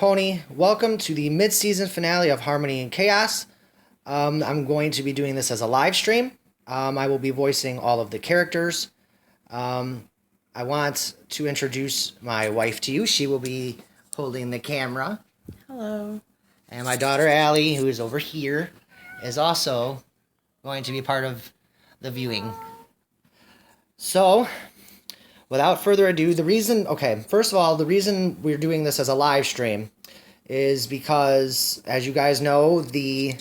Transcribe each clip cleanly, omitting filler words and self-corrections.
Pony. Welcome to the mid-season finale of Harmony and Chaos. I'm going to be doing this as a live stream. I will be voicing all of the characters. I want to introduce my wife to you. She will be holding the camera. Hello. And my daughter Allie, who is over here, is also going to be part of the viewing. So, without further ado, first of all, the reason we're doing this as a live stream is because, as you guys know, the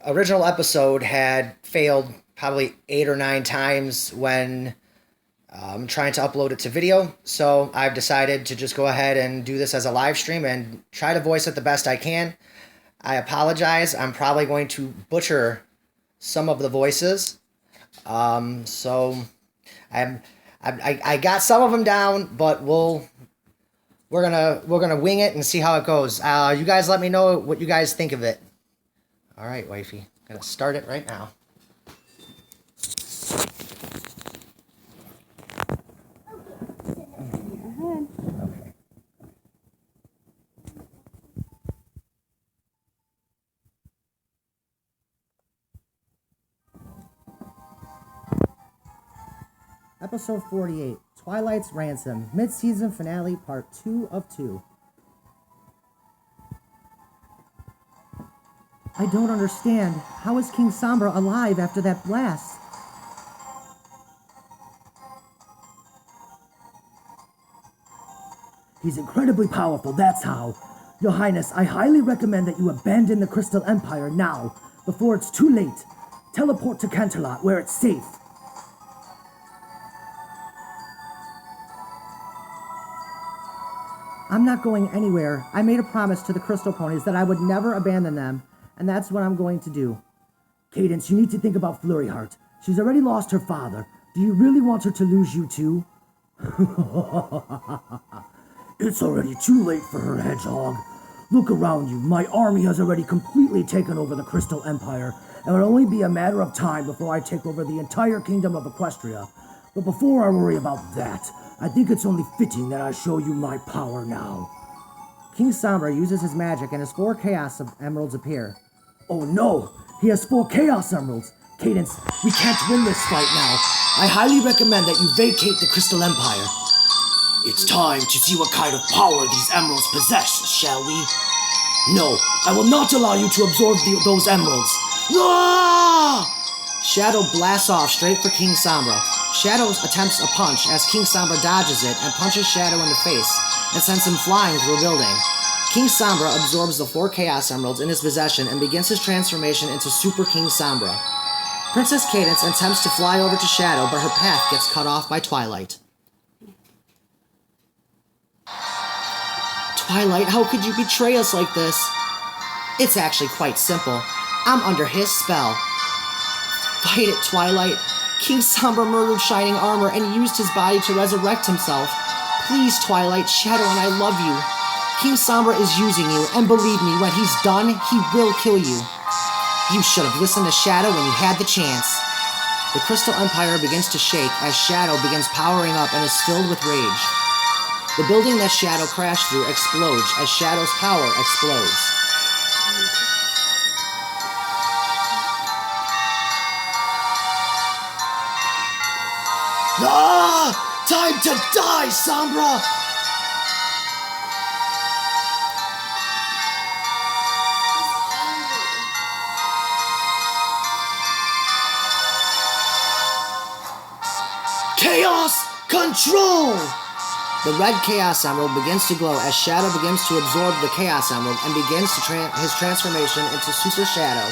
original episode had failed probably 8 or 9 times when trying to upload it to video. So I've decided to just go ahead and do this as a live stream and try to voice it the best I can. I apologize. I'm probably going to butcher some of the voices. So I got some of them down, but we're gonna wing it and see how it goes. You guys let me know what you guys think of it. All right, wifey, gonna start it right now. Okay. Episode 48, Twilight's Ransom, mid-season finale, part 2 of 2. I don't understand. How is King Sombra alive after that blast? He's incredibly powerful, that's how. Your Highness, I highly recommend that you abandon the Crystal Empire now, before it's too late. Teleport to Canterlot, where it's safe. I'm not going anywhere. I made a promise to the Crystal Ponies that I would never abandon them, and that's what I'm going to do. Cadence, you need to think about Flurryheart. She's already lost her father. Do you really want her to lose you too? It's already too late for her, Hedgehog. Look around you. My army has already completely taken over the Crystal Empire, and it'll only be a matter of time before I take over the entire kingdom of Equestria. But before I worry about that, I think it's only fitting that I show you my power now. King Sombra uses his magic and his 4 Chaos Emeralds appear. Oh no! He has 4 Chaos Emeralds! Cadence, we can't win this fight now. I highly recommend that you vacate the Crystal Empire. It's time to see what kind of power these emeralds possess, shall we? No, I will not allow you to absorb those emeralds. Ah! Shadow blasts off straight for King Sombra. Shadow attempts a punch as King Sombra dodges it and punches Shadow in the face and sends him flying through a building. King Sombra absorbs the 4 Chaos Emeralds in his possession and begins his transformation into Super King Sombra. Princess Cadence attempts to fly over to Shadow, but her path gets cut off by Twilight. Twilight, how could you betray us like this? It's actually quite simple. I'm under his spell. Fight it, Twilight. King Sombra murdered Shining Armor and used his body to resurrect himself. Please, Twilight, Shadow and I love you. King Sombra is using you, and believe me, when he's done, he will kill you. You should have listened to Shadow when you had the chance. The Crystal Empire begins to shake as Shadow begins powering up and is filled with rage. The building that Shadow crashed through explodes as Shadow's power explodes. Ah! Time to die, Sombra! Chaos Control! The red Chaos Emerald begins to glow as Shadow begins to absorb the Chaos Emerald and begins his transformation into Super Shadow.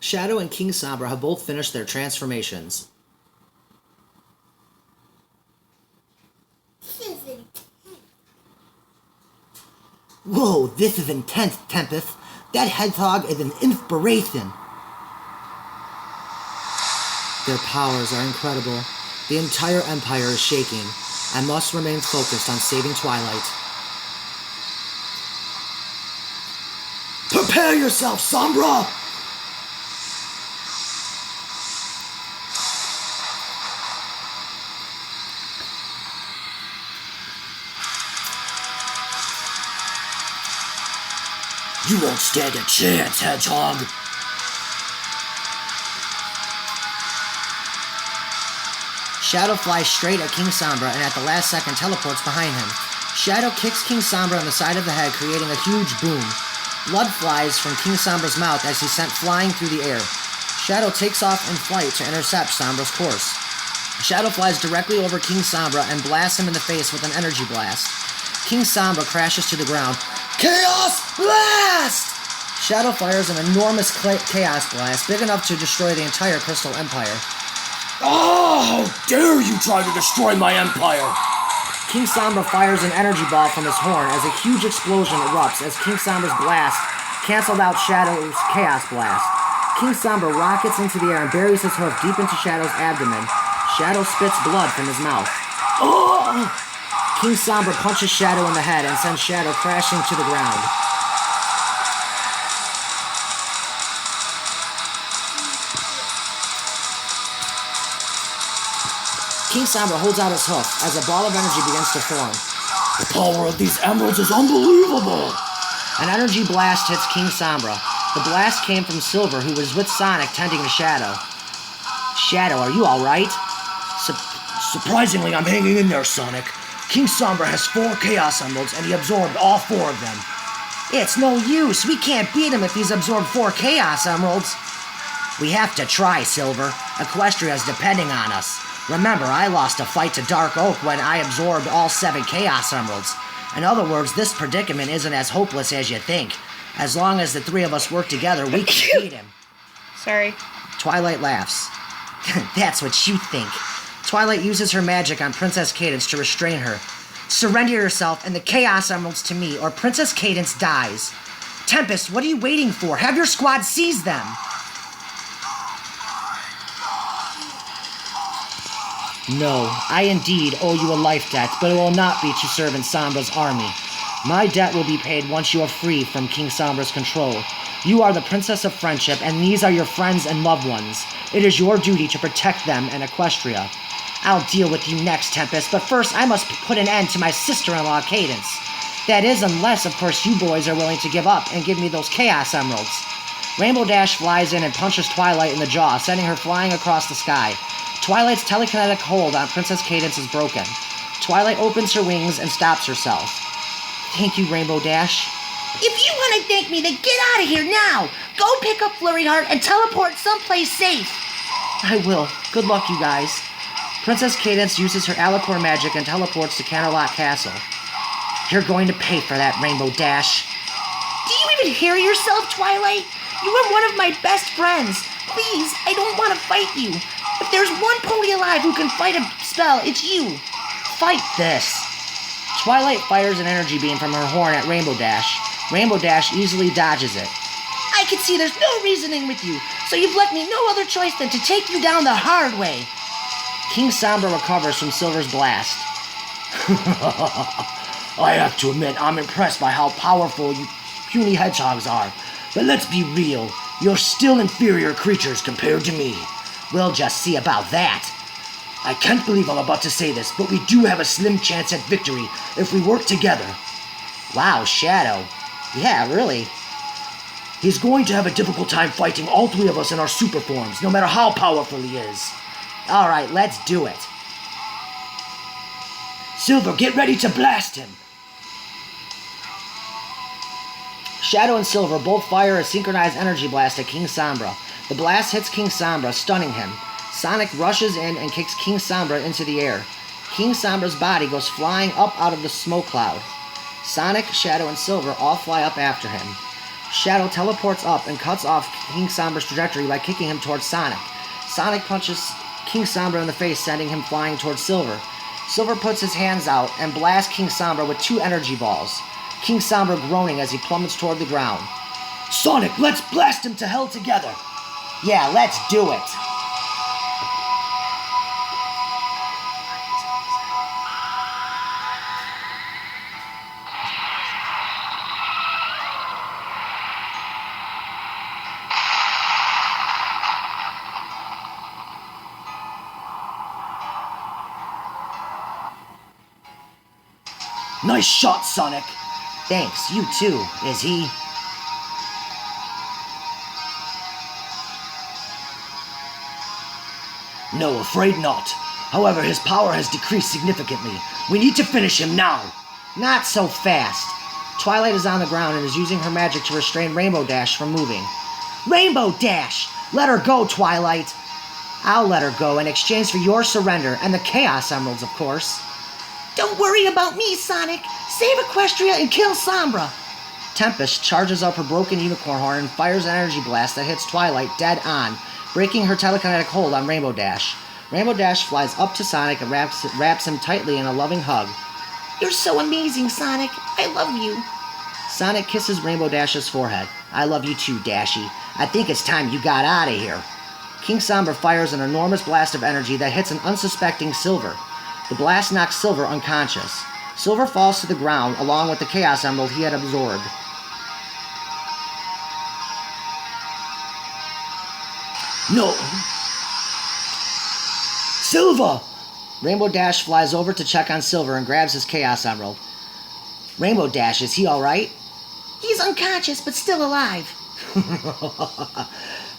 Shadow and King Sombra have both finished their transformations. Whoa, this is intense, Tempest. That hedgehog is an inspiration. Their powers are incredible. The entire Empire is shaking. I must remain focused on saving Twilight. Prepare yourself, Sombra! You won't stand a chance, Hedgehog. Shadow flies straight at King Sombra and at the last second teleports behind him. Shadow kicks King Sombra on the side of the head, creating a huge boom. Blood flies from King Sombra's mouth as he's sent flying through the air. Shadow takes off in flight to intercept Sombra's course. Shadow flies directly over King Sombra and blasts him in the face with an energy blast. King Sombra crashes to the ground. Chaos Blast! Shadow fires an enormous chaos blast, big enough to destroy the entire Crystal Empire. Oh, how dare you try to destroy my empire! King Sombra fires an energy ball from his horn as a huge explosion erupts as King Sombra's blast canceled out Shadow's chaos blast. King Sombra rockets into the air and buries his hoof deep into Shadow's abdomen. Shadow spits blood from his mouth. Oh! King Sombra punches Shadow in the head and sends Shadow crashing to the ground. King Sombra holds out his hoof as a ball of energy begins to form. The power of these emeralds is unbelievable! An energy blast hits King Sombra. The blast came from Silver, who was with Sonic tending to Shadow. Shadow, are you alright? Surprisingly, I'm hanging in there, Sonic. King Sombra has 4 Chaos Emeralds, and he absorbed all 4 of them. It's no use. We can't beat him if he's absorbed 4 Chaos Emeralds. We have to try, Silver. Equestria's depending on us. Remember, I lost a fight to Dark Oak when I absorbed all 7 Chaos Emeralds. In other words, this predicament isn't as hopeless as you think. As long as the 3 of us work together, we can beat him. Sorry. Twilight laughs. That's what you think. Twilight uses her magic on Princess Cadence to restrain her. Surrender yourself and the Chaos Emeralds to me, or Princess Cadence dies. Tempest, what are you waiting for? Have your squad seize them. No, I indeed owe you a life debt, but it will not be to serve in Sombra's army. My debt will be paid once you are free from King Sombra's control. You are the Princess of Friendship, and these are your friends and loved ones. It is your duty to protect them and Equestria. I'll deal with you next, Tempest, but first I must put an end to my sister-in-law, Cadence. That is, unless, of course, you boys are willing to give up and give me those Chaos Emeralds. Rainbow Dash flies in and punches Twilight in the jaw, sending her flying across the sky. Twilight's telekinetic hold on Princess Cadence is broken. Twilight opens her wings and stops herself. Thank you, Rainbow Dash. If you want to thank me, then get out of here now! Go pick up Flurry Heart and teleport someplace safe! I will. Good luck, you guys. Princess Cadence uses her Alicorn magic and teleports to Canterlot Castle. You're going to pay for that, Rainbow Dash. Do you even hear yourself, Twilight? You are one of my best friends. Please, I don't want to fight you. If there's one pony alive who can fight a spell, it's you. Fight this. Twilight fires an energy beam from her horn at Rainbow Dash. Rainbow Dash easily dodges it. I can see there's no reasoning with you, so you've left me no other choice than to take you down the hard way. King Sombra recovers from Silver's blast. I have to admit, I'm impressed by how powerful you puny hedgehogs are. But let's be real, you're still inferior creatures compared to me. We'll just see about that. I can't believe I'm about to say this, but we do have a slim chance at victory if we work together. Wow, Shadow. Yeah, really. He's going to have a difficult time fighting all 3 of us in our super forms, no matter how powerful he is. Alright, let's do it. Silver, get ready to blast him. Shadow and Silver both fire a synchronized energy blast at King Sombra. The blast hits King Sombra, stunning him. Sonic rushes in and kicks King Sombra into the air. King Sombra's body goes flying up out of the smoke cloud. Sonic, Shadow, and Silver all fly up after him. Shadow teleports up and cuts off King Sombra's trajectory by kicking him towards Sonic. Sonic punches King Sombra in the face, sending him flying towards Silver. Silver puts his hands out and blasts King Sombra with 2 energy balls. King Sombra groaning as he plummets toward the ground. Sonic, let's blast him to hell together! Yeah, let's do it! Nice shot, Sonic! Thanks, you too. Is he? No, afraid not. However, his power has decreased significantly. We need to finish him now. Not so fast. Twilight is on the ground and is using her magic to restrain Rainbow Dash from moving. Rainbow Dash! Let her go, Twilight! I'll let her go in exchange for your surrender and the Chaos Emeralds, of course. Don't worry about me, Sonic. Save Equestria and kill Sombra. Tempest charges up her broken unicorn horn and fires an energy blast that hits Twilight dead on, breaking her telekinetic hold on Rainbow Dash. Rainbow Dash flies up to Sonic and wraps him tightly in a loving hug. You're so amazing, Sonic. I love you. Sonic kisses Rainbow Dash's forehead. I love you too, Dashy. I think it's time you got out of here. King Sombra fires an enormous blast of energy that hits an unsuspecting Silver. The blast knocks Silver unconscious. Silver falls to the ground along with the Chaos Emerald he had absorbed. No! Silver! Rainbow Dash flies over to check on Silver and grabs his Chaos Emerald. Rainbow Dash, is he alright? He's unconscious, but still alive.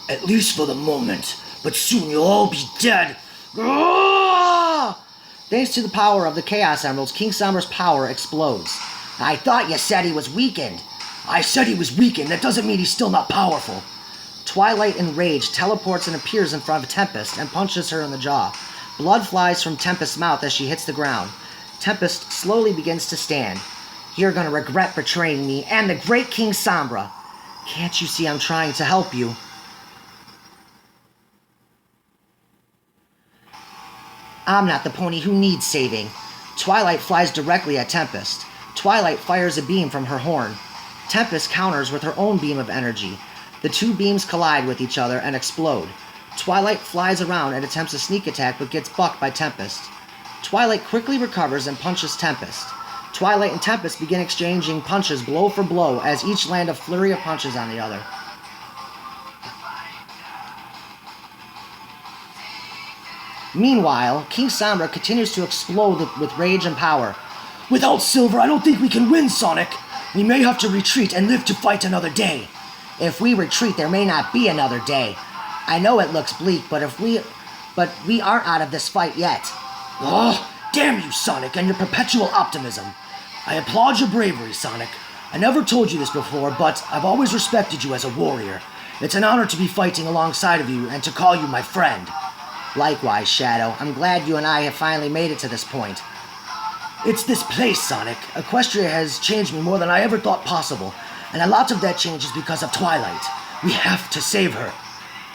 At least for the moment, but soon you'll all be dead. Ah! Thanks to the power of the Chaos Emeralds, King Sombra's power explodes. I thought you said he was weakened. I said he was weakened, that doesn't mean he's still not powerful. Twilight, enraged, teleports and appears in front of Tempest and punches her in the jaw. Blood flies from Tempest's mouth as she hits the ground. Tempest slowly begins to stand. You're gonna regret betraying me and the great King Sombra. Can't you see I'm trying to help you? I'm not the pony who needs saving. Twilight flies directly at Tempest. Twilight fires a beam from her horn. Tempest counters with her own beam of energy. The 2 beams collide with each other and explode. Twilight flies around and attempts a sneak attack but gets bucked by Tempest. Twilight quickly recovers and punches Tempest. Twilight and Tempest begin exchanging punches blow for blow as each land a flurry of punches on the other. Meanwhile, King Sombra continues to explode with rage and power. Without Silver, I don't think we can win, Sonic. We may have to retreat and live to fight another day. If we retreat, there may not be another day. I know it looks bleak, but we aren't out of this fight yet. Oh, damn you, Sonic, and your perpetual optimism. I applaud your bravery, Sonic. I never told you this before, but I've always respected you as a warrior. It's an honor to be fighting alongside of you and to call you my friend. Likewise, Shadow. I'm glad you and I have finally made it to this point. It's this place, Sonic. Equestria has changed me more than I ever thought possible, and a lot of that change is because of Twilight. We have to save her.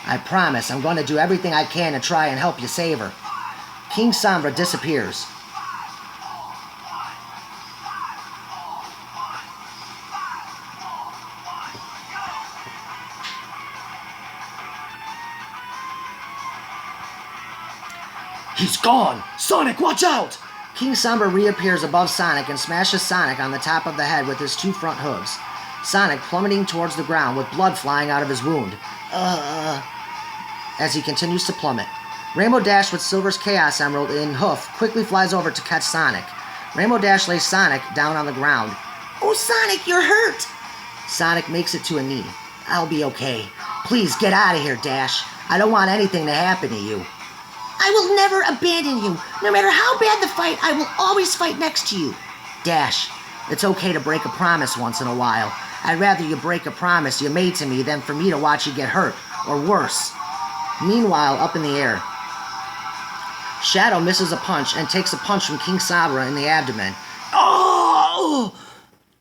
I promise I'm going to do everything I can to try and help you save her. King Sombra disappears. He's gone! Sonic, watch out! King Sombra reappears above Sonic and smashes Sonic on the top of the head with his 2 front hooves. Sonic plummeting towards the ground with blood flying out of his wound. As he continues to plummet. Rainbow Dash with Silver's Chaos Emerald in hoof quickly flies over to catch Sonic. Rainbow Dash lays Sonic down on the ground. Oh, Sonic, you're hurt! Sonic makes it to a knee. I'll be okay. Please get out of here, Dash. I don't want anything to happen to you. I will never abandon you. No matter how bad the fight, I will always fight next to you. Dash, it's okay to break a promise once in a while. I'd rather you break a promise you made to me than for me to watch you get hurt, or worse. Meanwhile, up in the air, Shadow misses a punch and takes a punch from King Sombra in the abdomen. Oh!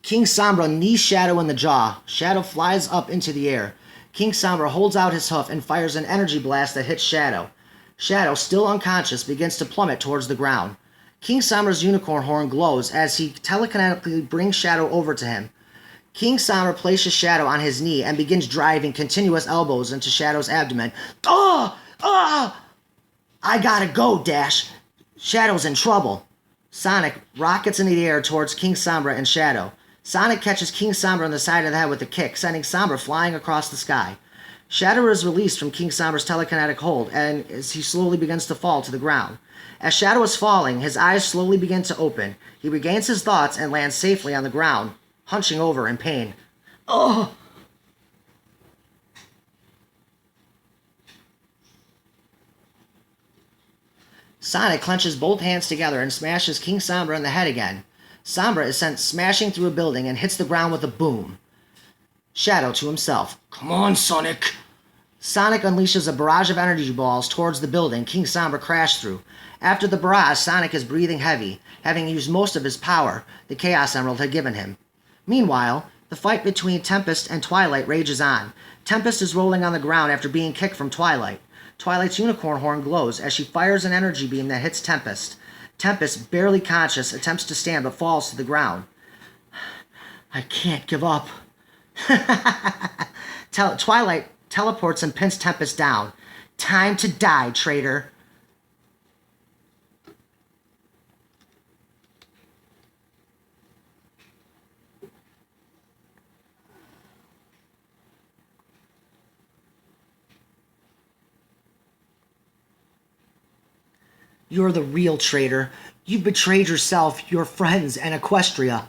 King Sombra knees Shadow in the jaw. Shadow flies up into the air. King Sombra holds out his hoof and fires an energy blast that hits Shadow. Shadow, still unconscious, begins to plummet towards the ground. King Sombra's unicorn horn glows as he telekinetically brings Shadow over to him. King Sombra places Shadow on his knee and begins driving continuous elbows into Shadow's abdomen. Oh! Oh! I gotta go, Dash. Shadow's in trouble. Sonic rockets into the air towards King Sombra and Shadow. Sonic catches King Sombra on the side of the head with a kick, sending Sombra flying across the sky. Shadow is released from King Sombra's telekinetic hold, and as he slowly begins to fall to the ground. As Shadow is falling, his eyes slowly begin to open. He regains his thoughts and lands safely on the ground, hunching over in pain. Oh! Sonic clenches both hands together and smashes King Sombra in the head again. Sombra is sent smashing through a building and hits the ground with a boom. Shadow to himself. Come on, Sonic! Sonic unleashes a barrage of energy balls towards the building King Sombra crashed through. After the barrage, Sonic is breathing heavy, having used most of his power the Chaos Emerald had given him. Meanwhile, the fight between Tempest and Twilight rages on. Tempest is rolling on the ground after being kicked from Twilight. Twilight's unicorn horn glows as she fires an energy beam that hits Tempest. Tempest, barely conscious, attempts to stand but falls to the ground. I can't give up. Twilight teleports and pins Tempest down. Time to die, traitor. You're the real traitor. You've betrayed yourself, your friends, and Equestria.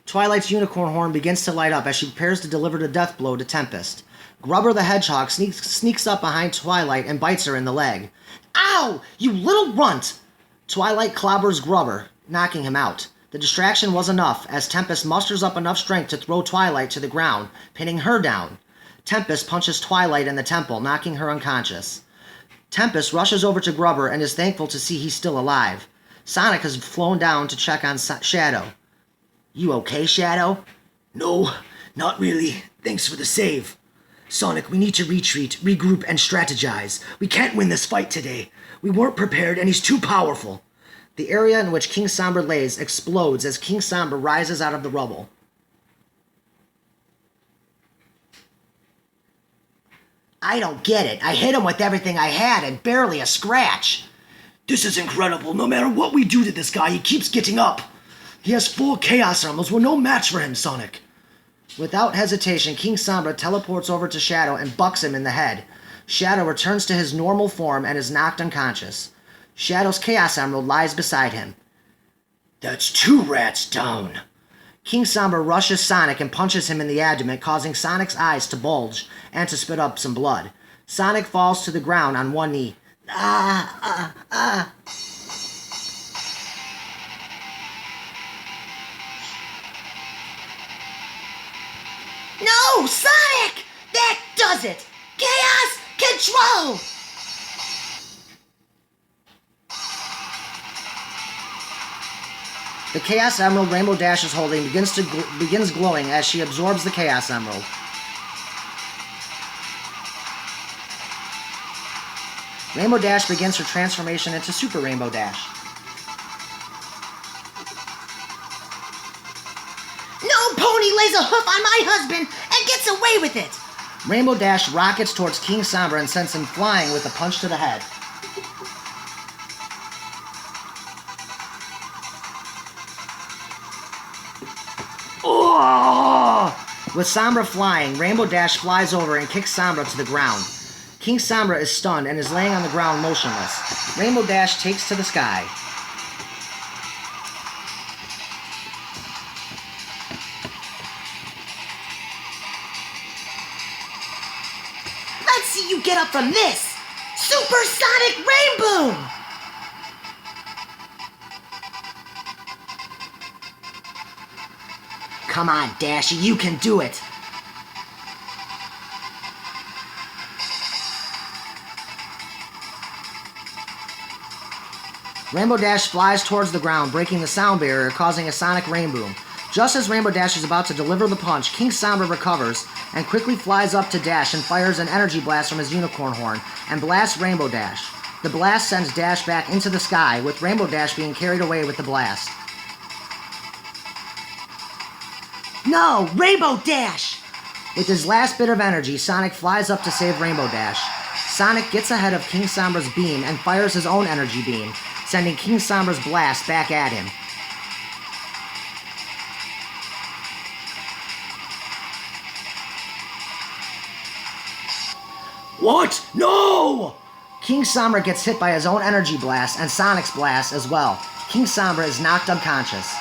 Twilight's unicorn horn begins to light up as she prepares to deliver the death blow to Tempest. Grubber the Hedgehog sneaks up behind Twilight and bites her in the leg. Ow! You little runt! Twilight clobbers Grubber, knocking him out. The distraction was enough, as Tempest musters up enough strength to throw Twilight to the ground, pinning her down. Tempest punches Twilight in the temple, knocking her unconscious. Tempest rushes over to Grubber and is thankful to see he's still alive. Sonic has flown down to check on Shadow. You okay, Shadow? No, not really. Thanks for the save. Sonic, we need to retreat, regroup, and strategize. We can't win this fight today. We weren't prepared, and he's too powerful. The area in which King Sombra lays explodes as King Sombra rises out of the rubble. I don't get it. I hit him with everything I had and barely a scratch. This is incredible. No matter what we do to this guy, he keeps getting up. He has 4 Chaos Emeralds. We're no match for him, Sonic. Without hesitation, King Sombra teleports over to Shadow and bucks him in the head. Shadow returns to his normal form and is knocked unconscious. Shadow's Chaos Emerald lies beside him. That's 2 rats down. King Sombra rushes Sonic and punches him in the abdomen, causing Sonic's eyes to bulge and to spit up some blood. Sonic falls to the ground on one knee. No, Sonic! That does it! Chaos Control! The Chaos Emerald Rainbow Dash is holding begins glowing as she absorbs the Chaos Emerald. Rainbow Dash begins her transformation into Super Rainbow Dash. No pony lays a hoof on my husband and gets away with it! Rainbow Dash rockets towards King Sombra and sends him flying with a punch to the head. With Sombra flying, Rainbow Dash flies over and kicks Sombra to the ground. King Sombra is stunned and is laying on the ground motionless. Rainbow Dash takes to the sky. Let's see you get up from this! Supersonic Rainboom! Come on, Dashy, you can do it! Rainbow Dash flies towards the ground, breaking the sound barrier, causing a sonic rainboom. Just as Rainbow Dash is about to deliver the punch, King Sombra recovers and quickly flies up to Dash and fires an energy blast from his unicorn horn and blasts Rainbow Dash. The blast sends Dash back into the sky, with Rainbow Dash being carried away with the blast. No, Rainbow Dash! With his last bit of energy, Sonic flies up to save Rainbow Dash. Sonic gets ahead of King Sombra's beam and fires his own energy beam, sending King Sombra's blast back at him. What? No! King Sombra gets hit by his own energy blast and Sonic's blast as well. King Sombra is knocked unconscious.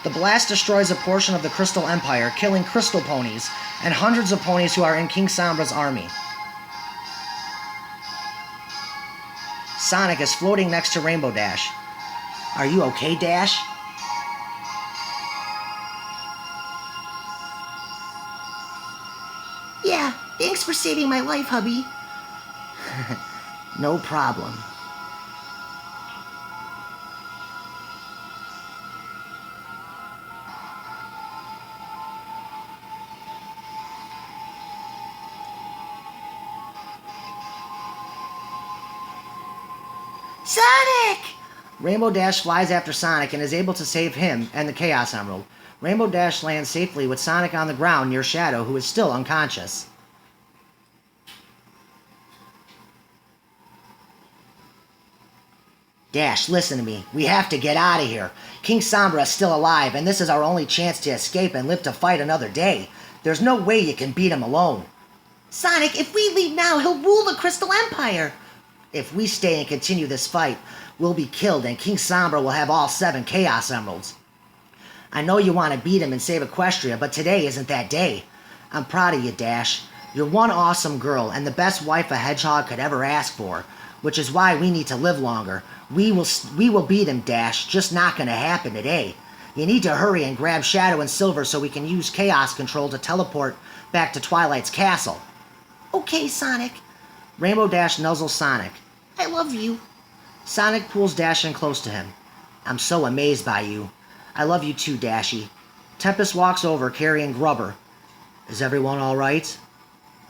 The blast destroys a portion of the Crystal Empire, killing Crystal Ponies and hundreds of ponies who are in King Sombra's army. Sonic is floating next to Rainbow Dash. Are you okay, Dash? Yeah, thanks for saving my life, hubby. No problem. Sonic! Rainbow Dash flies after Sonic and is able to save him and the Chaos Emerald. Rainbow Dash lands safely with Sonic on the ground near Shadow, who is still unconscious. Dash, listen to me. We have to get out of here. King Sombra is still alive, and this is our only chance to escape and live to fight another day. There's no way you can beat him alone. Sonic, if we leave now, he'll rule the Crystal Empire. If we stay and continue this fight, we'll be killed, and King Sombra will have all 7 Chaos Emeralds. I know you want to beat him and save Equestria, but today isn't that day. I'm proud of you, Dash. You're one awesome girl, and the best wife a Hedgehog could ever ask for, which is why we need to live longer. We will beat him, Dash, just not gonna happen today. You need to hurry and grab Shadow and Silver so we can use Chaos Control to teleport back to Twilight's castle. Okay, Sonic. Rainbow Dash nuzzles Sonic. I love you. Sonic pulls Dash in close to him. I'm so amazed by you. I love you too, Dashy. Tempest walks over carrying Grubber. Is everyone alright?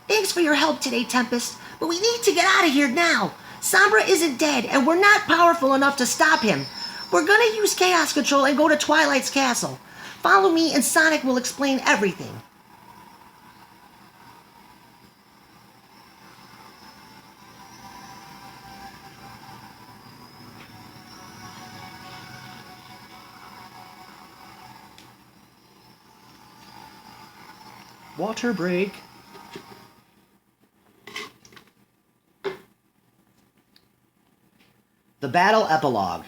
Thanks for your help today, Tempest, but we need to get out of here now. Sombra isn't dead, and we're not powerful enough to stop him. We're gonna use Chaos Control and go to Twilight's castle. Follow me and Sonic will explain everything. Water break. The Battle Epilogue.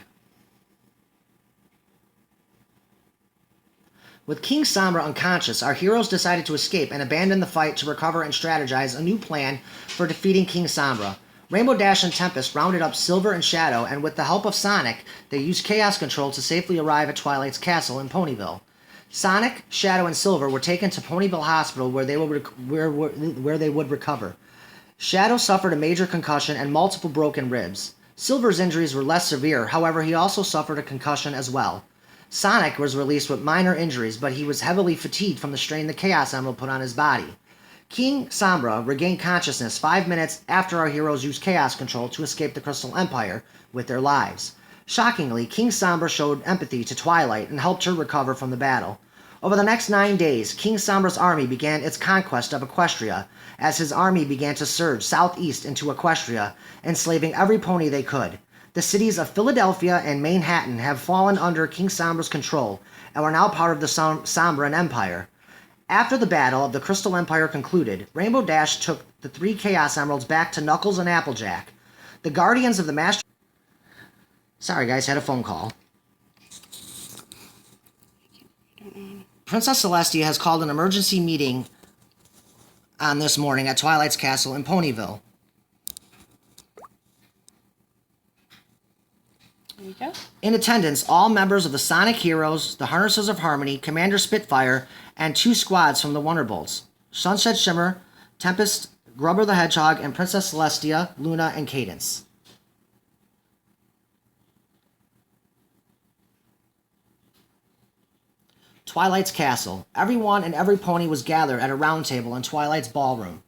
With King Sombra unconscious, our heroes decided to escape and abandon the fight to recover and strategize a new plan for defeating King Sombra. Rainbow Dash and Tempest rounded up Silver and Shadow, and with the help of Sonic, they used Chaos Control to safely arrive at Twilight's castle in Ponyville. Sonic, Shadow, and Silver were taken to Ponyville Hospital where they would recover. Shadow suffered a major concussion and multiple broken ribs. Silver's injuries were less severe, however he also suffered a concussion as well. Sonic was released with minor injuries, but he was heavily fatigued from the strain the Chaos Emerald put on his body. King Sombra regained consciousness 5 minutes after our heroes used Chaos Control to escape the Crystal Empire with their lives. Shockingly, King Sombra showed empathy to Twilight and helped her recover from the battle. Over the next 9 days, King Sombra's army began its conquest of Equestria, as his army began to surge southeast into Equestria, enslaving every pony they could. The cities of Philadelphia and Manhattan have fallen under King Sombra's control, and were now part of the Sombran Empire. After the battle of the Crystal Empire concluded, Rainbow Dash took the 3 Chaos Emeralds back to Knuckles and Applejack. The Guardians of the Master... Sorry guys, had a phone call. Princess Celestia has called an emergency meeting on this morning at Twilight's castle in Ponyville. There you go. In attendance, all members of the Sonic Heroes, the Harnesses of Harmony, Commander Spitfire, and 2 squads from the Wonderbolts. Sunset Shimmer, Tempest Grubber the Hedgehog, and Princess Celestia, Luna, and Cadence. Twilight's castle. Everyone and every pony was gathered at a round table in Twilight's ballroom.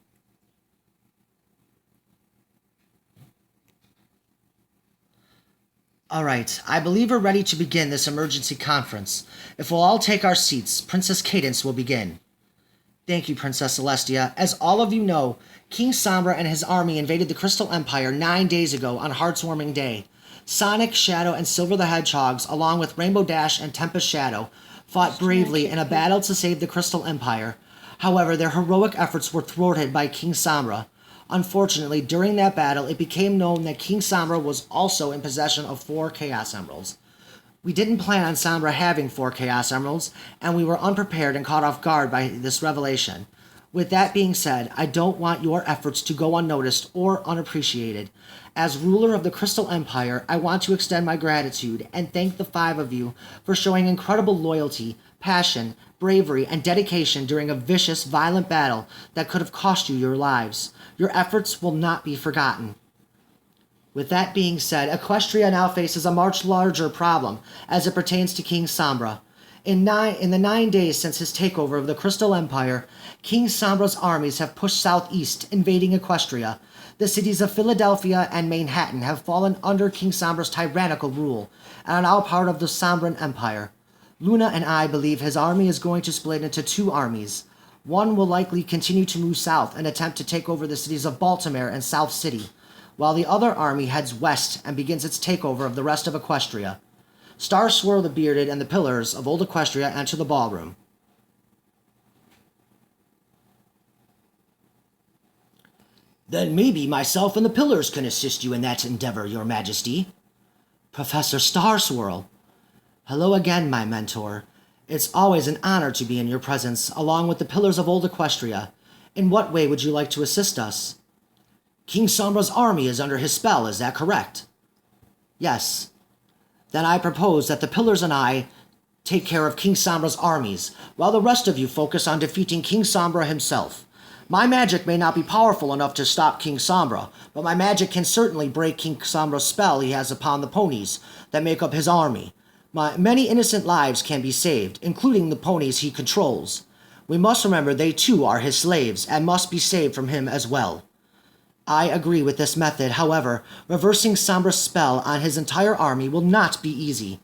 Alright, I believe we're ready to begin this emergency conference. If we'll all take our seats, Princess Cadence will begin. Thank you, Princess Celestia. As all of you know, King Sombra and his army invaded the Crystal Empire 9 days ago on Heartswarming Day. Sonic, Shadow, and Silver the Hedgehogs, along with Rainbow Dash and Tempest Shadow, fought bravely in a battle to save the Crystal Empire. However, their heroic efforts were thwarted by King Sombra. Unfortunately, during that battle, it became known that King Sombra was also in possession of 4 Chaos Emeralds. We didn't plan on Sombra having 4 Chaos Emeralds, and we were unprepared and caught off guard by this revelation. With that being said, I don't want your efforts to go unnoticed or unappreciated. As ruler of the Crystal Empire, I want to extend my gratitude and thank the 5 of you for showing incredible loyalty, passion, bravery, and dedication during a vicious, violent battle that could have cost you your lives. Your efforts will not be forgotten. With that being said, Equestria now faces a much larger problem as it pertains to King Sombra. In the 9 days since his takeover of the Crystal Empire, King Sombra's armies have pushed southeast, invading Equestria. The cities of Philadelphia and Manhattan have fallen under King Sombra's tyrannical rule and are now part of the Sombran Empire. Luna and I believe his army is going to split into 2 armies. One will likely continue to move south and attempt to take over the cities of Baltimore and South City, while the other army heads west and begins its takeover of the rest of Equestria. Star Swirl the Bearded and the Pillars of Old Equestria enter the ballroom. Then maybe myself and the Pillars can assist you in that endeavor, Your Majesty. Professor Star Swirl. Hello again, my mentor. It's always an honor to be in your presence, along with the Pillars of Old Equestria. In what way would you like to assist us? King Sombra's army is under his spell, is that correct? Yes. Then I propose that the Pillars and I take care of King Sombra's armies, while the rest of you focus on defeating King Sombra himself. My magic may not be powerful enough to stop King Sombra, but my magic can certainly break King Sombra's spell he has upon the ponies that make up his army. Many innocent lives can be saved, including the ponies he controls. We must remember they too are his slaves and must be saved from him as well. I agree with this method. However, reversing Sombra's spell on his entire army will not be easy.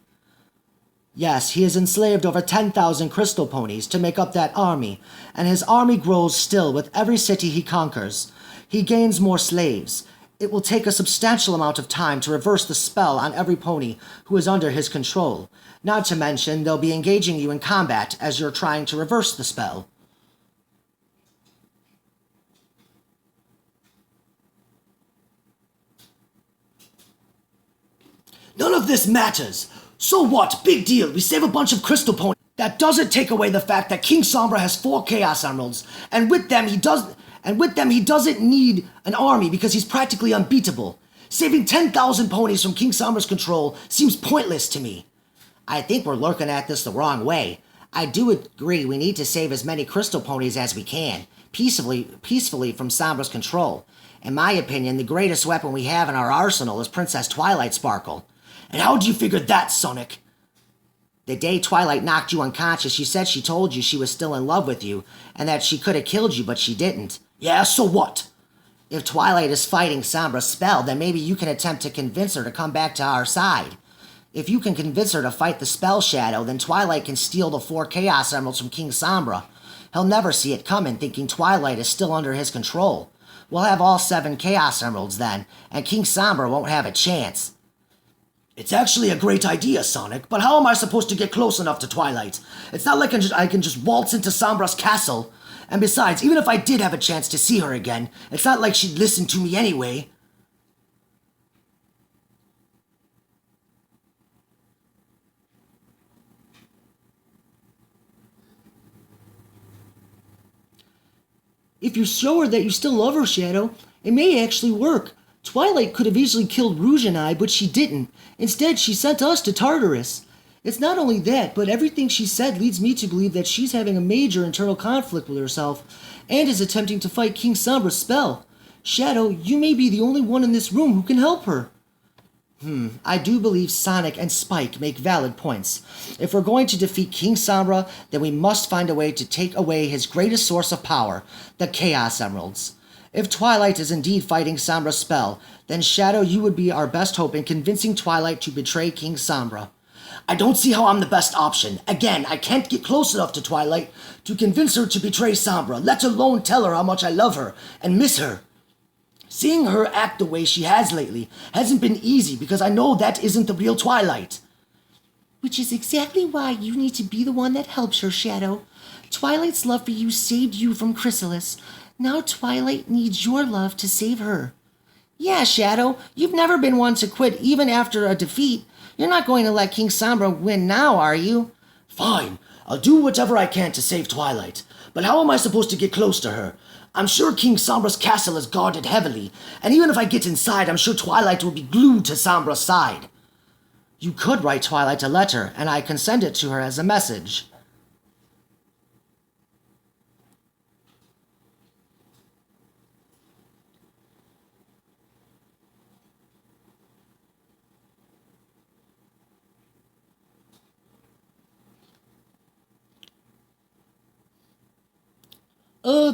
Yes, he has enslaved over 10,000 crystal ponies to make up that army, and his army grows still with every city he conquers. He gains more slaves. It will take a substantial amount of time to reverse the spell on every pony who is under his control. Not to mention, they'll be engaging you in combat as you're trying to reverse the spell. None of this matters. So what? Big deal. We save a bunch of crystal ponies. That doesn't take away the fact that King Sombra has 4 Chaos Emeralds, and with them he doesn't need an army because he's practically unbeatable. Saving 10,000 ponies from King Sombra's control seems pointless to me. I think we're looking at this the wrong way. I do agree we need to save as many crystal ponies as we can, peacefully from Sombra's control. In my opinion, the greatest weapon we have in our arsenal is Princess Twilight Sparkle. And how do you figure that, Sonic? The day Twilight knocked you unconscious, you said she told you she was still in love with you, and that she could have killed you, but she didn't. Yeah, so what? If Twilight is fighting Sombra's spell, then maybe you can attempt to convince her to come back to our side. If you can convince her to fight the spell Shadow, then Twilight can steal the 4 Chaos Emeralds from King Sombra. He'll never see it coming, thinking Twilight is still under his control. We'll have all 7 Chaos Emeralds then, and King Sombra won't have a chance. It's actually a great idea, Sonic, but how am I supposed to get close enough to Twilight? It's not like I can just waltz into Sombra's castle. And besides, even if I did have a chance to see her again, it's not like she'd listen to me anyway. If you show her that you still love her, Shadow, it may actually work. Twilight could have easily killed Rouge and I, but she didn't. Instead, she sent us to Tartarus. It's not only that, but everything she said leads me to believe that she's having a major internal conflict with herself and is attempting to fight King Sombra's spell. Shadow, you may be the only one in this room who can help her. I do believe Sonic and Spike make valid points. If we're going to defeat King Sombra, then we must find a way to take away his greatest source of power, the Chaos Emeralds. If Twilight is indeed fighting Sombra's spell, then Shadow, you would be our best hope in convincing Twilight to betray King Sombra. I don't see how I'm the best option. Again, I can't get close enough to Twilight to convince her to betray Sombra, let alone tell her how much I love her and miss her. Seeing her act the way she has lately hasn't been easy because I know that isn't the real Twilight. Which is exactly why you need to be the one that helps her, Shadow. Twilight's love for you saved you from Chrysalis. Now Twilight needs your love to save her. Yeah, Shadow, you've never been one to quit even after a defeat. You're not going to let King Sombra win now, are you? Fine, I'll do whatever I can to save Twilight. But how am I supposed to get close to her? I'm sure King Sombra's castle is guarded heavily, and even if I get inside, I'm sure Twilight will be glued to Sombra's side. You could write Twilight a letter, and I can send it to her as a message.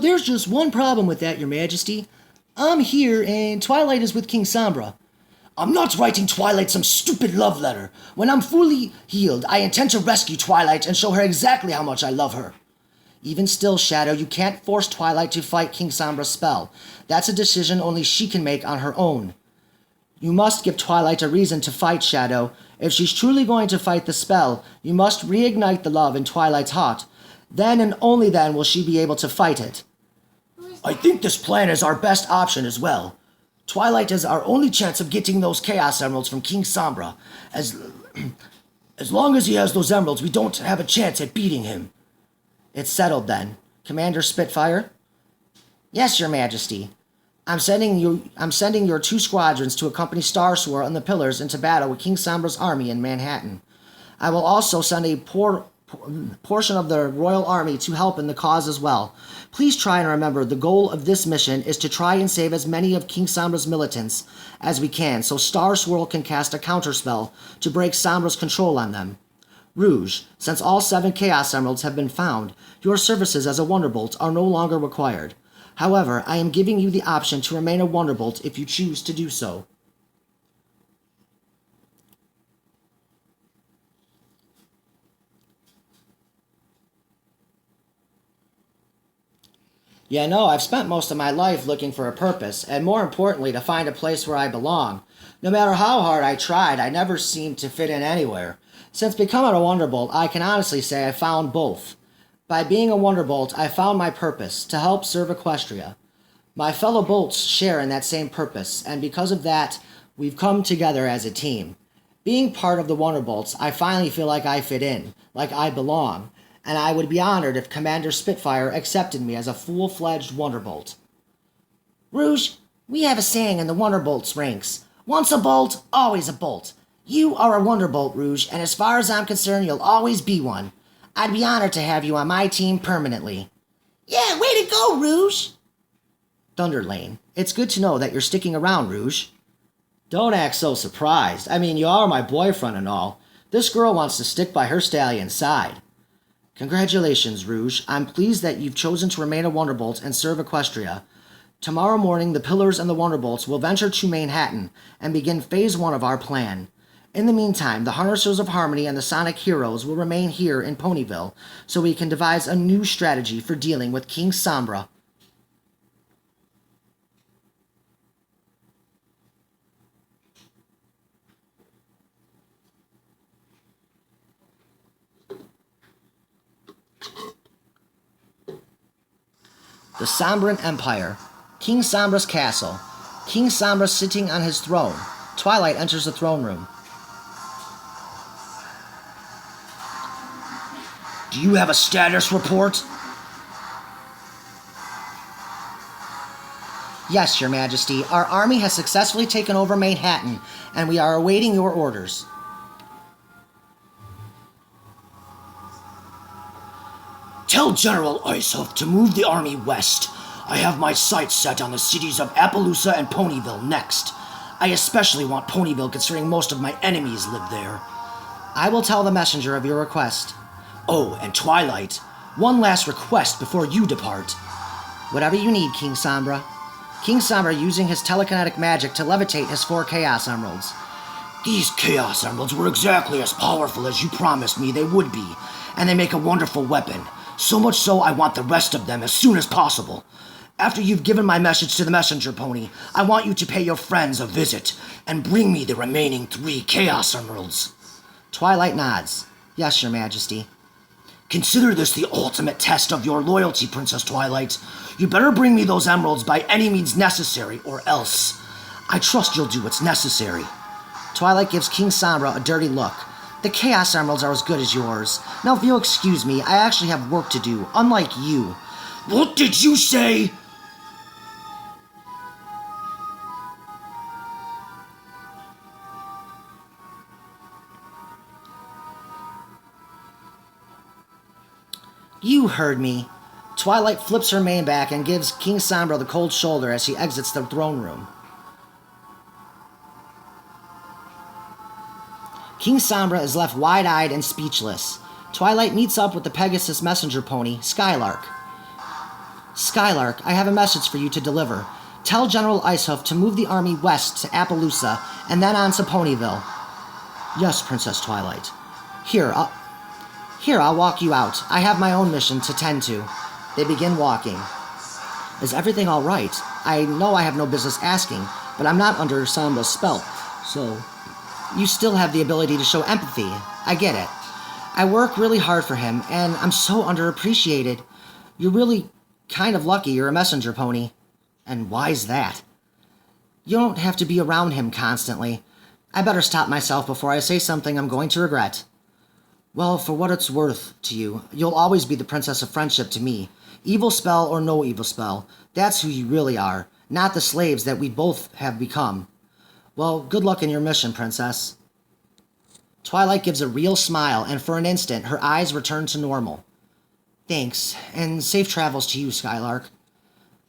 There's just one problem with that, Your Majesty. I'm here, and Twilight is with King Sombra. I'm not writing Twilight some stupid love letter. When I'm fully healed, I intend to rescue Twilight and show her exactly how much I love her. Even still, Shadow, you can't force Twilight to fight King Sombra's spell. That's a decision only she can make on her own. You must give Twilight a reason to fight, Shadow. If she's truly going to fight the spell, you must reignite the love in Twilight's heart. Then and only then will she be able to fight it. I think this plan is our best option as well. Twilight is our only chance of getting those Chaos Emeralds from King Sombra. As long as he has those emeralds, we don't have a chance at beating him. It's settled then. Commander Spitfire? Yes, Your Majesty. I'm sending your 2 squadrons to accompany Starsword and the Pillars into battle with King Sombra's army in Manhattan. I will also send a portion of the Royal Army to help in the cause as well. Please try and remember the goal of this mission is to try and save as many of King Sombra's militants as we can so Starsword can cast a counterspell to break Sombra's control on them. Rouge, since all 7 Chaos Emeralds have been found, your services as a Wonderbolt are no longer required. However, I am giving you the option to remain a Wonderbolt if you choose to do so. Yeah, no, I've spent most of my life looking for a purpose, and more importantly, to find a place where I belong. No matter how hard I tried, I never seemed to fit in anywhere. Since becoming a Wonderbolt, I can honestly say I found both. By being a Wonderbolt, I found my purpose, to help serve Equestria. My fellow Bolts share in that same purpose, and because of that, we've come together as a team. Being part of the Wonderbolts, I finally feel like I fit in, like I belong, and I would be honored if Commander Spitfire accepted me as a full-fledged Wonderbolt. Rouge, we have a saying in the Wonderbolts ranks. Once a bolt, always a bolt. You are a Wonderbolt, Rouge, and as far as I'm concerned, you'll always be one. I'd be honored to have you on my team permanently. Yeah, way to go, Rouge! Thunderlane, it's good to know that you're sticking around, Rouge. Don't act so surprised. I mean, you are my boyfriend and all. This girl wants to stick by her stallion's side. Congratulations, Rouge. I'm pleased that you've chosen to remain a Wonderbolt and serve Equestria. Tomorrow morning, the Pillars and the Wonderbolts will venture to Manhattan and begin Phase 1 of our plan. In the meantime, the Harnessers of Harmony and the Sonic Heroes will remain here in Ponyville so we can devise a new strategy for dealing with King Sombra. The Sombran Empire. King Sombra's castle. King Sombra sitting on his throne. Twilight enters the throne room. Do you have a status report? Yes, Your Majesty. Our army has successfully taken over Manhattan, and we are awaiting your orders. Tell General Icehoof to move the army west. I have my sights set on the cities of Appaloosa and Ponyville next. I especially want Ponyville considering most of my enemies live there. I will tell the messenger of your request. Oh, and Twilight, one last request before you depart. Whatever you need, King Sombra. King Sombra using his telekinetic magic to levitate his 4 Chaos Emeralds. These Chaos Emeralds were exactly as powerful as you promised me they would be, and they make a wonderful weapon. So much so I want the rest of them as soon as possible. After you've given my message to the messenger pony, I want you to pay your friends a visit and bring me the remaining 3 Chaos Emeralds. Twilight nods. Yes, your majesty. Consider this the ultimate test of your loyalty, Princess Twilight. You better bring me those emeralds by any means necessary, or else. I trust you'll do what's necessary. Twilight gives King Sombra a dirty look. The Chaos Emeralds are as good as yours. Now, if you'll excuse me, I actually have work to do, unlike you. What did you say? You heard me. Twilight flips her mane back and gives King Sombra the cold shoulder as she exits the throne room. King Sombra is left wide-eyed and speechless. Twilight meets up with the Pegasus messenger pony, Skylark. Skylark, I have a message for you to deliver. Tell General Icehoof to move the army west to Appaloosa and then on to Ponyville. Yes, Princess Twilight. Here, I'll walk you out. I have my own mission to tend to. They begin walking. Is everything all right? I know I have no business asking, but I'm not under Sombra's spell, so... You still have the ability to show empathy. I get it. I work really hard for him, and I'm so underappreciated. You're really kind of lucky you're a messenger pony. And why's that? You don't have to be around him constantly. I better stop myself before I say something I'm going to regret. Well, for what it's worth to you, you'll always be the Princess of Friendship to me. Evil spell or no evil spell, that's who you really are, not the slaves that we both have become. Well, good luck in your mission, Princess. Twilight gives a real smile, and for an instant, her eyes return to normal. Thanks, and safe travels to you, Skylark.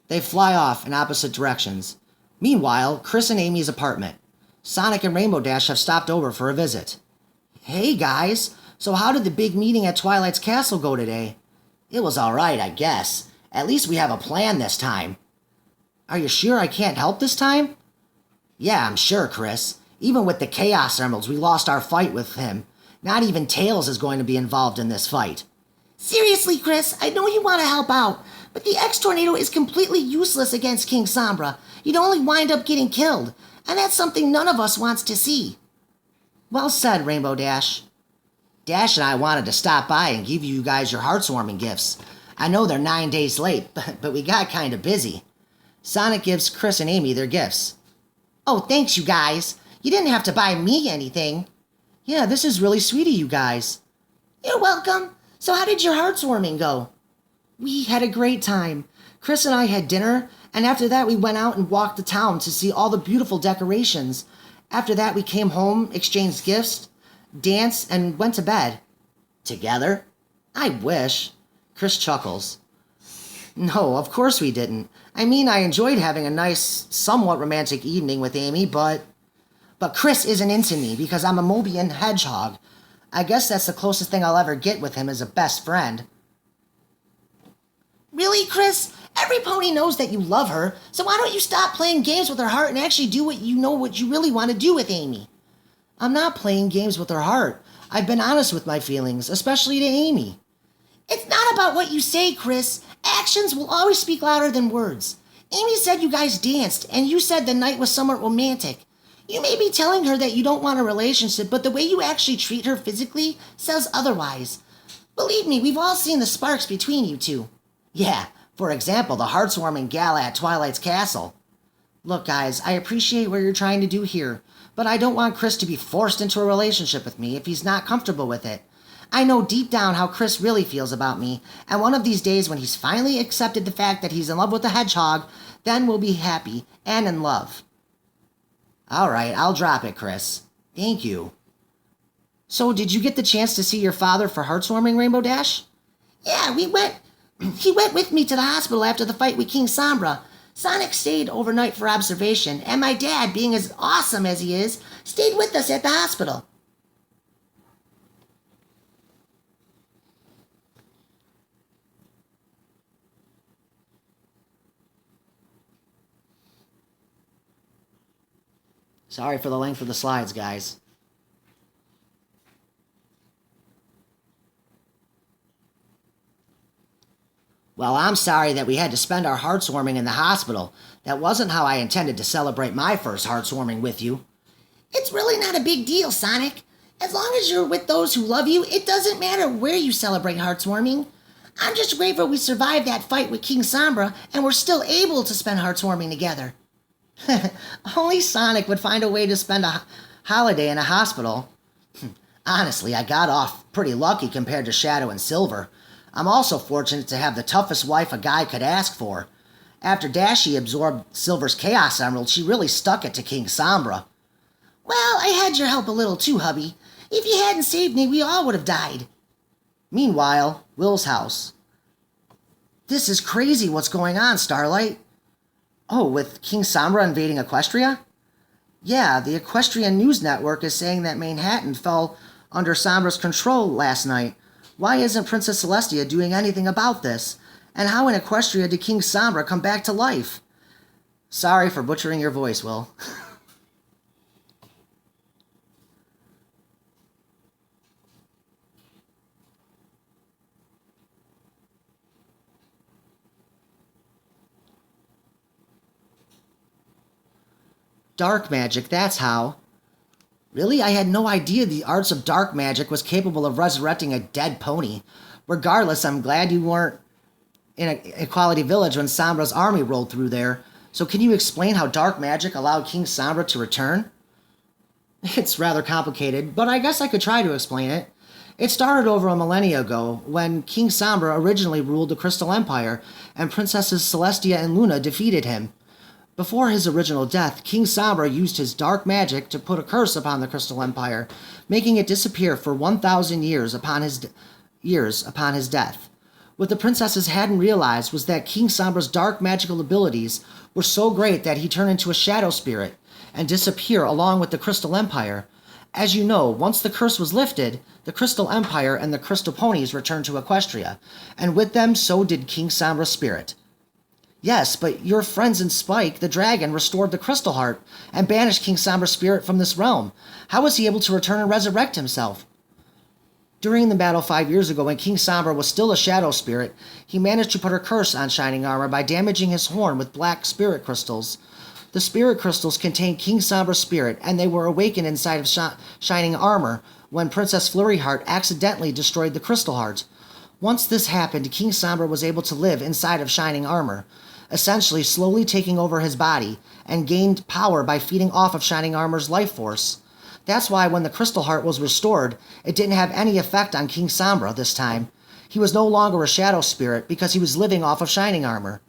They fly off in opposite directions. Meanwhile, Chris and Amy's apartment. Sonic and Rainbow Dash have stopped over for a visit. Hey, guys. So how did the big meeting at Twilight's castle go today? It was all right, I guess. At least we have a plan this time. Are you sure I can't help this time? Yeah, I'm sure, Chris. Even with the Chaos Emeralds, we lost our fight with him. Not even Tails is going to be involved in this fight. Seriously, Chris, I know you want to help out, but the X-Tornado is completely useless against King Sombra. You'd only wind up getting killed, and that's something none of us wants to see. Well said, Rainbow Dash. Dash and I wanted to stop by and give you guys your heartwarming gifts. I know they're 9 days late, but we got kind of busy. Sonic gives Chris and Amy their gifts. Oh, thanks, you guys. You didn't have to buy me anything. Yeah, this is really sweet of you guys. You're welcome. So how did your heartwarming go? We had a great time. Chris and I had dinner, and after that we went out and walked the town to see all the beautiful decorations. After that we came home, exchanged gifts, danced, and went to bed. Together? I wish. Chris chuckles. No, of course we didn't. I mean, I enjoyed having a nice, somewhat romantic evening with Amy, but Chris isn't into me because I'm a Mobian Hedgehog. I guess that's the closest thing I'll ever get with him as a best friend. Really, Chris? Every pony knows that you love her, so why don't you stop playing games with her heart and actually do what you really want to do with Amy? I'm not playing games with her heart. I've been honest with my feelings, especially to Amy. It's not about what you say, Chris. Actions will always speak louder than words. Amy said you guys danced, and you said the night was somewhat romantic. You may be telling her that you don't want a relationship, but the way you actually treat her physically says otherwise. Believe me, we've all seen the sparks between you two. Yeah, for example, the heartwarming gala at Twilight's castle. Look, guys, I appreciate what you're trying to do here, but I don't want Chris to be forced into a relationship with me if he's not comfortable with it. I know deep down how Chris really feels about me, and one of these days when he's finally accepted the fact that he's in love with the hedgehog, then we'll be happy and in love. All right, I'll drop it, Chris. Thank you. So, did you get the chance to see your father for heartwarming, Rainbow Dash? Yeah, we went He went with me to the hospital after the fight with King Sombra. Sonic stayed overnight for observation, and my dad, being as awesome as he is, stayed with us at the hospital. Sorry for the length of the slides, guys. Well, I'm sorry that we had to spend our hearts warming in the hospital. That wasn't how I intended to celebrate my first hearts warming with you. It's really not a big deal, Sonic. As long as you're with those who love you, it doesn't matter where you celebrate hearts warming. I'm just grateful we survived that fight with King Sombra and we're still able to spend hearts warming together. Only Sonic would find a way to spend a holiday in a hospital. Honestly, I got off pretty lucky compared to Shadow and Silver. I'm also fortunate to have the toughest wife a guy could ask for. After Dashie absorbed Silver's Chaos Emerald, she really stuck it to King Sombra. Well, I had your help a little too, hubby. If you hadn't saved me, we all would have died. Meanwhile, Will's house. This is crazy what's going on, Starlight. Oh, with King Sombra invading Equestria? Yeah, the Equestrian News Network is saying that Manhattan fell under Sombra's control last night. Why isn't Princess Celestia doing anything about this? And how in Equestria did King Sombra come back to life? Sorry for butchering your voice, Will. Dark magic, that's how. Really? I had no idea the arts of dark magic was capable of resurrecting a dead pony. Regardless, I'm glad you weren't in Equality Village when Sombra's army rolled through there. So can you explain how dark magic allowed King Sombra to return? It's rather complicated, but I guess I could try to explain it. It started over a millennia ago, when King Sombra originally ruled the Crystal Empire, and Princesses Celestia and Luna defeated him. Before his original death, King Sombra used his dark magic to put a curse upon the Crystal Empire, making it disappear for 1,000 years upon his death. What the princesses hadn't realized was that King Sombra's dark magical abilities were so great that he turned into a shadow spirit and disappear along with the Crystal Empire. As you know, once the curse was lifted, the Crystal Empire and the Crystal Ponies returned to Equestria, and with them so did King Sombra's spirit. Yes, but your friends in Spike, the dragon, restored the Crystal Heart and banished King Sombra's spirit from this realm. How was he able to return and resurrect himself? During the battle 5 years ago, when King Sombra was still a shadow spirit, he managed to put a curse on Shining Armor by damaging his horn with black spirit crystals. The spirit crystals contained King Sombra's spirit, and they were awakened inside of Shining Armor when Princess Flurryheart accidentally destroyed the Crystal Heart. Once this happened, King Sombra was able to live inside of Shining Armor, essentially slowly taking over his body, and gained power by feeding off of Shining Armor's life force. That's why when the Crystal Heart was restored, it didn't have any effect on King Sombra this time. He was no longer a shadow spirit because he was living off of Shining Armor.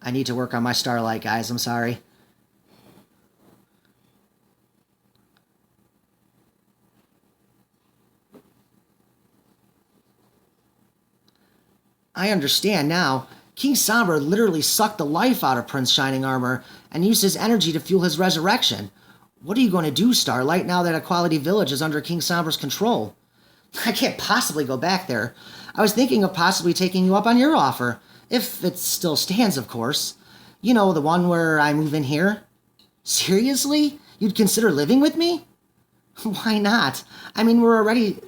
I need to work on my Starlight, guys. I'm sorry. I understand now. King Sombra literally sucked the life out of Prince Shining Armor and used his energy to fuel his resurrection. What are you going to do, Starlight, now that Equality Village is under King Sombra's control? I can't possibly go back there. I was thinking of possibly taking you up on your offer. If it still stands, of course. You know, the one where I move in here. Seriously? You'd consider living with me? Why not? I mean,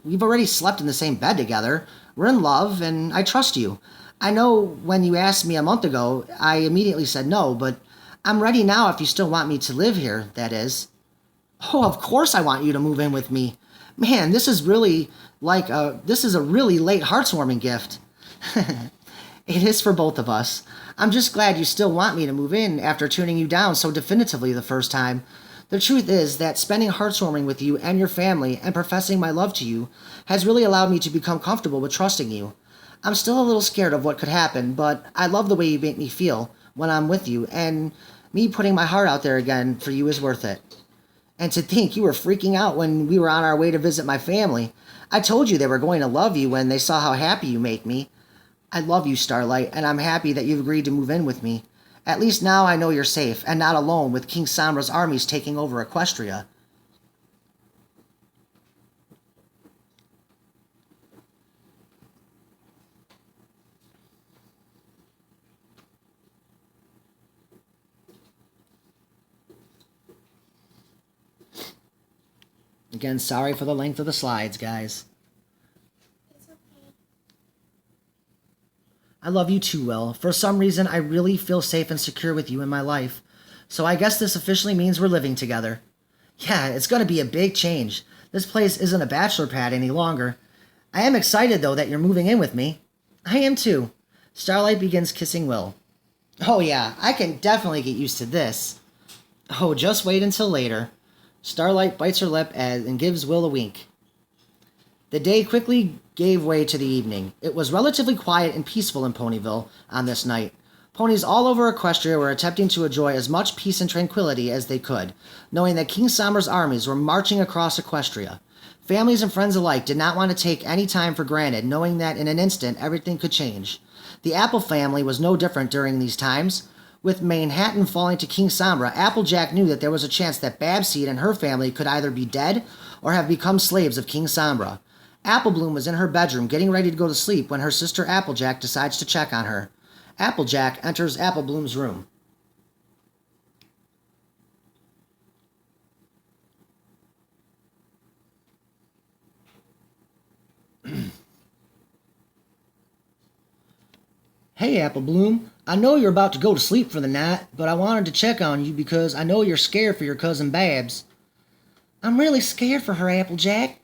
we've already slept in the same bed together. We're in love, and I trust you. I know when you asked me a month ago, I immediately said no, but I'm ready now if you still want me to live here, that is. Oh, of course I want you to move in with me. Man, this is a really late heartwarming gift. It is for both of us. I'm just glad you still want me to move in after turning you down so definitively the first time. The truth is that spending heartwarming with you and your family and professing my love to you has really allowed me to become comfortable with trusting you. I'm still a little scared of what could happen, but I love the way you make me feel when I'm with you, and me putting my heart out there again for you is worth it. And to think you were freaking out when we were on our way to visit my family. I told you they were going to love you when they saw how happy you make me. I love you, Starlight, and I'm happy that you've agreed to move in with me. At least now I know you're safe, and not alone with King Sombra's armies taking over Equestria. Again, sorry for the length of the slides, guys. It's okay. I love you too, Will. For some reason, I really feel safe and secure with you in my life. So I guess this officially means we're living together. Yeah, it's going to be a big change. This place isn't a bachelor pad any longer. I am excited, though, that you're moving in with me. I am too. Starlight begins kissing Will. Oh yeah, I can definitely get used to this. Oh, just wait until later. Starlight bites her lip and gives Will a wink. The day quickly gave way to the evening. It was relatively quiet and peaceful in Ponyville on this night. Ponies all over Equestria were attempting to enjoy as much peace and tranquility as they could, knowing that King Sombra's armies were marching across Equestria. Families and friends alike did not want to take any time for granted, knowing that in an instant everything could change. The Apple family was no different during these times. With Manhattan falling to King Sombra, Applejack knew that there was a chance that Babseed and her family could either be dead or have become slaves of King Sombra. Applebloom was in her bedroom getting ready to go to sleep when her sister Applejack decides to check on her. Applejack enters Applebloom's room. Hey, Applebloom. I know you're about to go to sleep for the night, but I wanted to check on you because I know you're scared for your cousin Babs. I'm really scared for her, Applejack.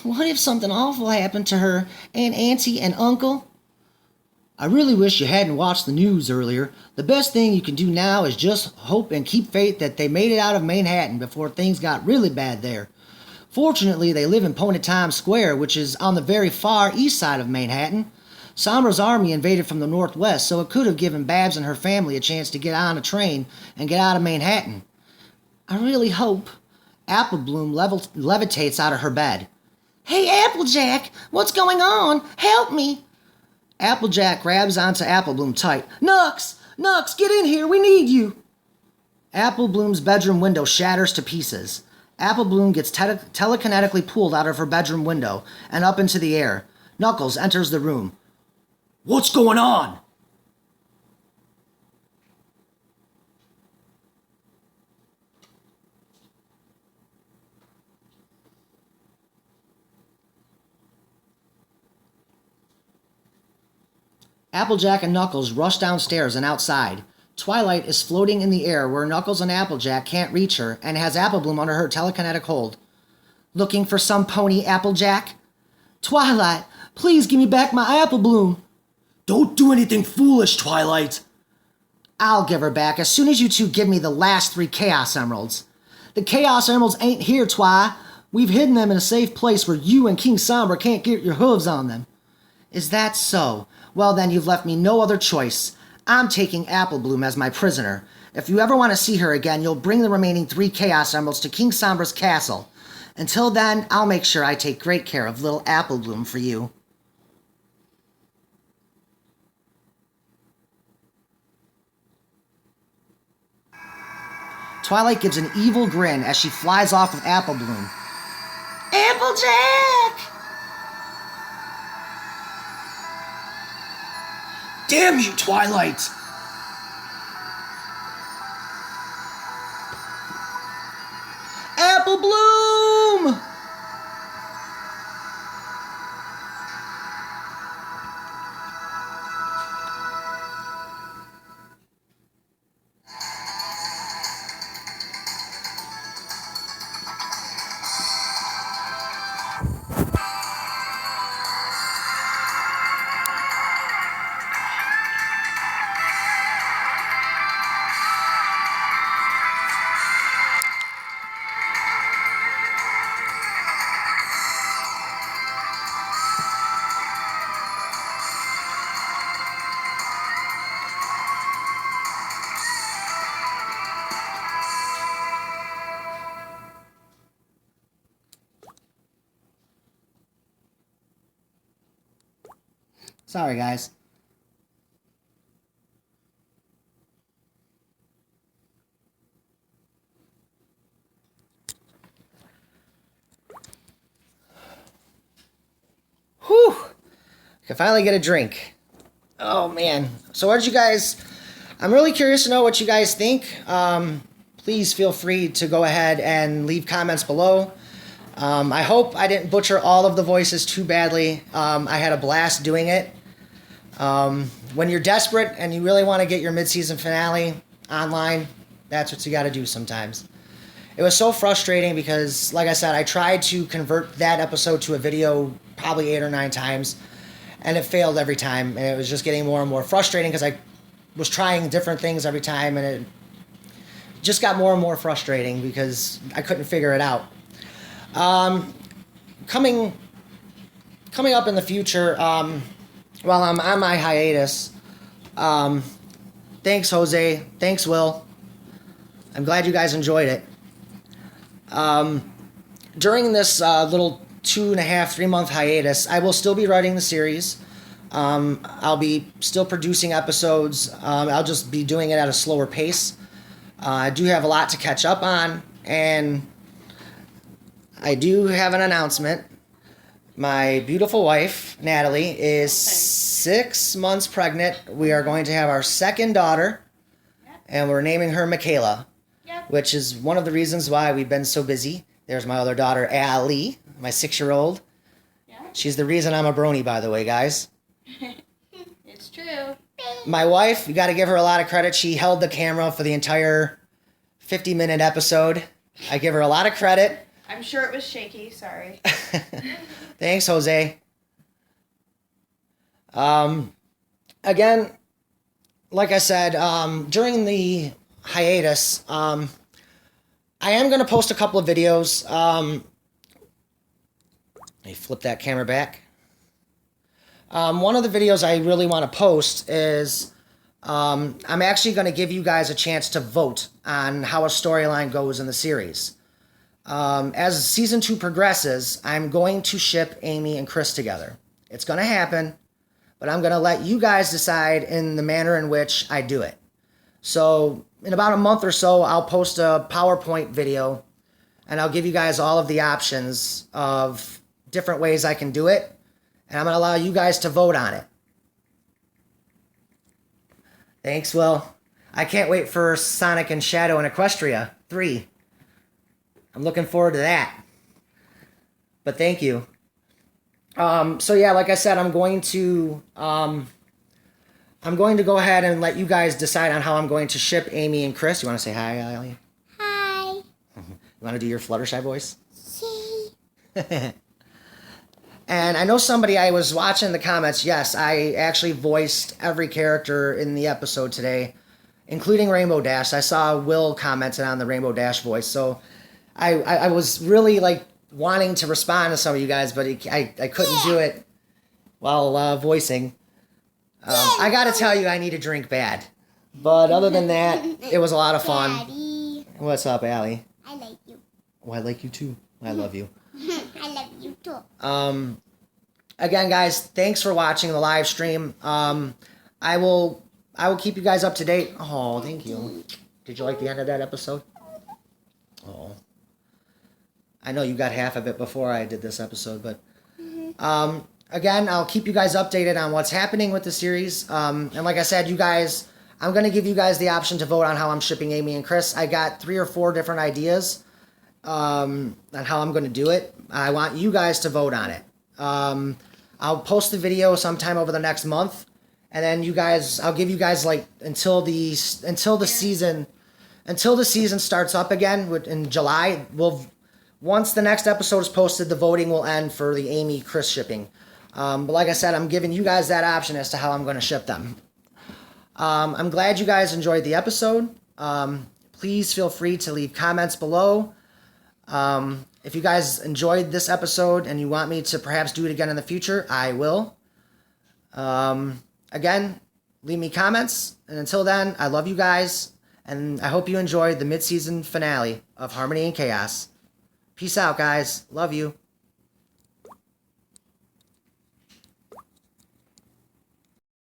What if something awful happened to her and Auntie and Uncle? I really wish you hadn't watched the news earlier. The best thing you can do now is just hope and keep faith that they made it out of Manhattan before things got really bad there. Fortunately, they live in Ponytime Square, which is on the very far east side of Manhattan. Sombra's army invaded from the northwest, so it could have given Babs and her family a chance to get on a train and get out of Manhattan. I really hope. Applebloom levitates out of her bed. Hey, Applejack, what's going on? Help me. Applejack grabs onto Applebloom tight. Nux! Nux, get in here, we need you! Applebloom's bedroom window shatters to pieces. Applebloom gets telekinetically pulled out of her bedroom window and up into the air. Knuckles enters the room. What's going on? Applejack and Knuckles rush downstairs and outside. Twilight is floating in the air where Knuckles and Applejack can't reach her and has Applebloom under her telekinetic hold. Looking for some pony, Applejack? Twilight, please give me back my Applebloom. Don't do anything foolish, Twilight. I'll give her back as soon as you two give me the last 3 Chaos Emeralds. The Chaos Emeralds ain't here, Twi. We've hidden them in a safe place where you and King Sombra can't get your hooves on them. Is that so? Well, then you've left me no other choice. I'm taking Applebloom as my prisoner. If you ever want to see her again, you'll bring the remaining 3 Chaos Emeralds to King Sombra's castle. Until then, I'll make sure I take great care of little Applebloom for you. Twilight gives an evil grin as she flies off with Applebloom. Applejack! Damn you, Twilight! Applebloom! Sorry, guys. Whew. I can finally get a drink. Oh, man. So what did you guys... I'm really curious to know what you guys think. Please feel free to go ahead and leave comments below. I hope I didn't butcher all of the voices too badly. I had a blast doing it. When you're desperate and you really want to get your mid-season finale online, that's what you got to do sometimes. It was so frustrating because, like I said, I tried to convert that episode to a video probably 8 or 9 times, and it failed every time. And it was just getting more and more frustrating because I was trying different things every time, and it just got more and more frustrating because I couldn't figure it out. Coming up in the future, while I'm on my hiatus, thanks, Jose. Thanks, Will. I'm glad you guys enjoyed it. During this little 2.5, 3 month hiatus, I will still be writing the series. I'll be still producing episodes. I'll just be doing it at a slower pace. I do have a lot to catch up on, and I do have an announcement. My beautiful wife, Natalie, is 6 months pregnant. We are going to have our second daughter, and we're naming her Michaela, which is one of the reasons why we've been so busy. There's my other daughter, Allie, my 6-year-old. She's the reason I'm a brony, by the way, guys. It's true. My wife, you got to give her a lot of credit. She held the camera for the entire 50-minute episode. I give her a lot of credit. I'm sure it was shaky, sorry. Thanks, Jose. Again, like I said, during the hiatus, I am going to post a couple of videos. Let me flip that camera back. One of the videos I really want to post is I'm actually going to give you guys a chance to vote on how a storyline goes in the series. As season 2 progresses, I'm going to ship Amy and Chris together. It's going to happen, but I'm going to let you guys decide in the manner in which I do it. So in about a month or so, I'll post a PowerPoint video, and I'll give you guys all of the options of different ways I can do it, and I'm going to allow you guys to vote on it. Thanks, Will. I can't wait for Sonic and Shadow and Equestria 3. I'm looking forward to that. But thank you. So yeah, like I said, I'm going to go ahead and let you guys decide on how I'm going to ship Amy and Chris. You want to say hi, Allie? Hi. You want to do your Fluttershy voice? See. And I know I was watching the comments. Yes, I actually voiced every character in the episode today, including Rainbow Dash. I saw Will commented on the Rainbow Dash voice, so I was really like wanting to respond to some of you guys, but I couldn't do it while voicing. I gotta tell you, I need a drink bad. But other than that, it was a lot of fun. Daddy, What's up, Allie? I like you. Oh, I like you too. I love you. I love you too. Again, guys, thanks for watching the live stream. I will keep you guys up to date. Oh, thank you. Did you like the end of that episode? Oh. I know you got half of it before I did this episode, but again, I'll keep you guys updated on what's happening with the series. And like I said, you guys, I'm going to give you guys the option to vote on how I'm shipping Amy and Chris. I got 3 or 4 different ideas on how I'm going to do it. I want you guys to vote on it. I'll post the video sometime over the next month, and then I'll give you guys like until the season starts up again in July. Once the next episode is posted, the voting will end for the Amy Chris shipping. But like I said, I'm giving you guys that option as to how I'm going to ship them. I'm glad you guys enjoyed the episode. Please feel free to leave comments below. If you guys enjoyed this episode and you want me to perhaps do it again in the future, I will. Again, leave me comments. And until then, I love you guys. And I hope you enjoyed the mid-season finale of Harmony and Chaos. Peace out, guys. Love you.